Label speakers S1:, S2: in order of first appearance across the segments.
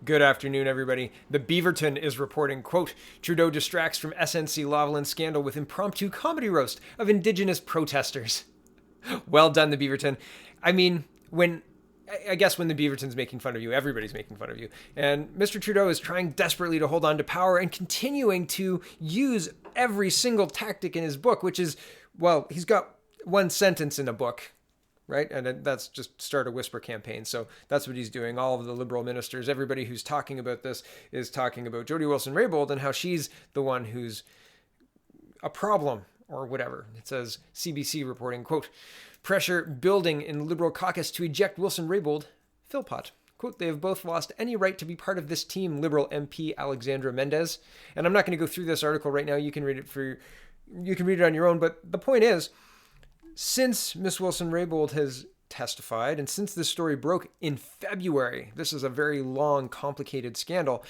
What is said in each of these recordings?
S1: Good afternoon, everybody. The Beaverton is reporting, quote, Trudeau distracts from SNC Lavalin scandal with impromptu comedy roast of Indigenous protesters. Well done, the Beaverton. I mean, I guess when the Beaverton's making fun of you, everybody's making fun of you. And Mr. Trudeau is trying desperately to hold on to power and continuing to use every single tactic in his book, which is, well, he's got one sentence in a book, right? And that's just start a whisper campaign. So that's what he's doing. All of the Liberal ministers, everybody who's talking about this is talking about Jody Wilson-Raybould and how she's the one who's a problem or whatever. It says CBC reporting, quote, pressure building in Liberal caucus to eject Wilson-Raybould, Philpott. Quote, they have both lost any right to be part of this team, Liberal MP Alexandra Mendez. And I'm not going to go through this article right now. You can read it on your own. But the point is, since Miss Wilson-Raybould has testified, and since this story broke in February, this is a very long, complicated scandal,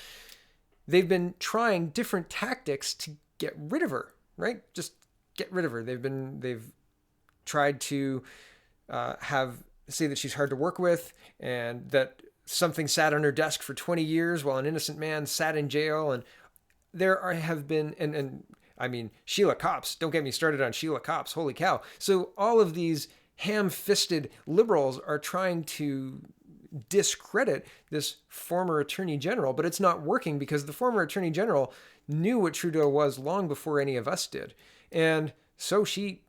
S1: they've been trying different tactics to get rid of her, right? Just get rid of her. They've tried to say that she's hard to work with and that something sat on her desk for 20 years while an innocent man sat in jail. And have been, and I mean, Sheila Copps, don't get me started on Sheila Copps, holy cow. So all of these ham-fisted liberals are trying to discredit this former attorney general, but it's not working because the former attorney general knew what Trudeau was long before any of us did. And so she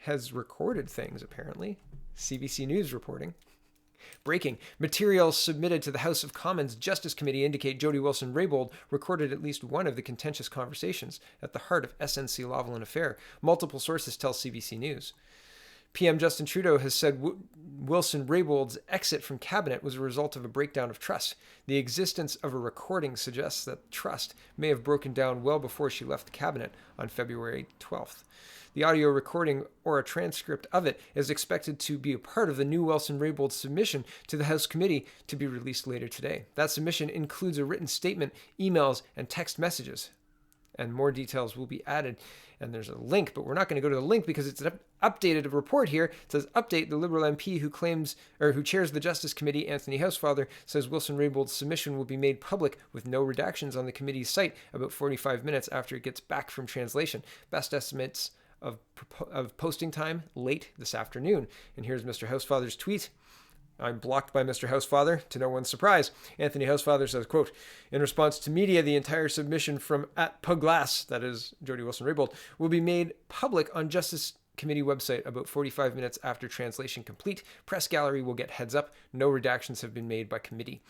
S1: has recorded things, apparently. CBC News reporting. Breaking. Materials submitted to the House of Commons Justice Committee indicate Jody Wilson-Raybould recorded at least one of the contentious conversations at the heart of SNC Lavalin affair. Multiple sources tell CBC News. PM Justin Trudeau has said Wilson-Raybould's exit from cabinet was a result of a breakdown of trust. The existence of a recording suggests that trust may have broken down well before she left the cabinet on February 12th. The audio recording or a transcript of it is expected to be a part of the new Wilson-Raybould submission to the House Committee to be released later today. That submission includes a written statement, emails, and text messages. And more details will be added. And there's a link, but we're not going to go to the link because it's an updated report here. It says, update, the Liberal MP who chairs the Justice Committee, Anthony Housefather, says Wilson-Raybould's submission will be made public with no redactions on the committee's site about 45 minutes after it gets back from translation. Best estimates of posting time late this afternoon. And here's Mr. Housefather's tweet. I'm blocked by Mr. Housefather, to no one's surprise. Anthony Housefather says, quote, in response to media, the entire submission from @Puglass, that is Jody Wilson-Raybould, will be made public on Justice Committee website about 45 minutes after translation complete. Press gallery will get heads up. No redactions have been made by committee.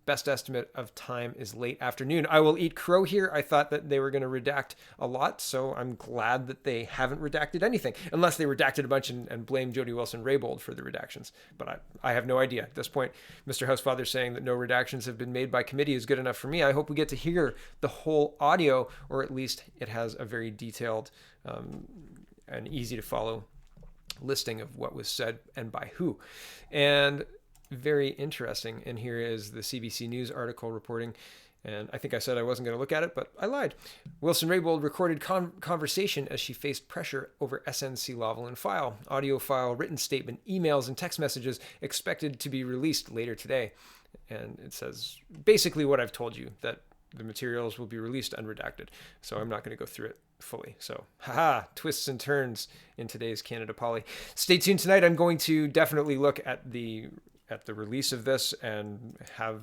S1: Best estimate of time is late afternoon. I will eat crow here. I thought that they were going to redact a lot, so I'm glad that they haven't redacted anything, unless they redacted a bunch and blamed Jody Wilson-Raybould for the redactions. But I have no idea. At this point, Mr. Housefather saying that no redactions have been made by committee is good enough for me. I hope we get to hear the whole audio, or at least it has a very detailed and easy to follow listing of what was said and by who. And very interesting. And here is the CBC News article reporting. And I think I said I wasn't going to look at it, but I lied. Wilson-Raybould recorded conversation as she faced pressure over SNC Lavalin file. Audio file, written statement, emails, and text messages expected to be released later today. And it says basically what I've told you, that the materials will be released unredacted. So I'm not going to go through it fully. So, twists and turns in today's Canada Poly. Stay tuned tonight. I'm going to definitely look at the release of this and have,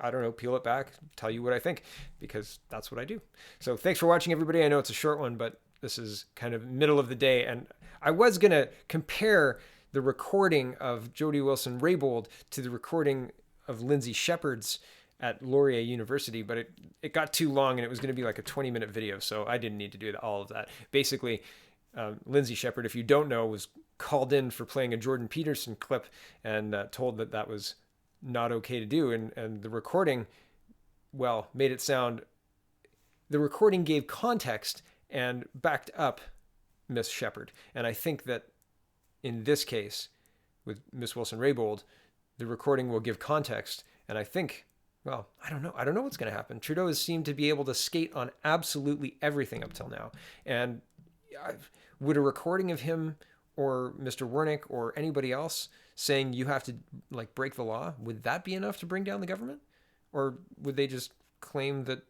S1: I don't know, peel it back, tell you what I think, because that's what I do. So thanks for watching, everybody. I know it's a short one, but this is kind of middle of the day. And I was going to compare the recording of Jody Wilson-Raybould to the recording of Lindsay Shepherd's at Laurier University, but it got too long and it was going to be like a 20-minute video. So I didn't need to do all of that. Basically, Lindsay Shepherd, if you don't know, was called in for playing a Jordan Peterson clip and told that that was not okay to do. And the recording, well, made it sound, the recording gave context and backed up Miss Shepherd. And I think that in this case, with Miss Wilson-Raybould, the recording will give context. And I think, well, I don't know. I don't know what's going to happen. Trudeau has seemed to be able to skate on absolutely everything up till now. And would a recording of him or Mr. Wernick or anybody else saying you have to like break the law, would that be enough to bring down the government? Or would they just claim that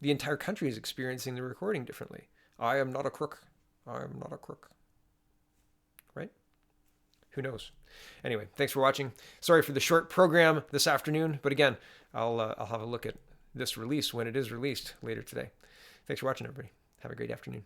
S1: the entire country is experiencing the recording differently? I am not a crook. I am not a crook. Right? Who knows? Anyway, thanks for watching. Sorry for the short program this afternoon, but again, I'll have a look at this release when it is released later today. Thanks for watching, everybody. Have a great afternoon.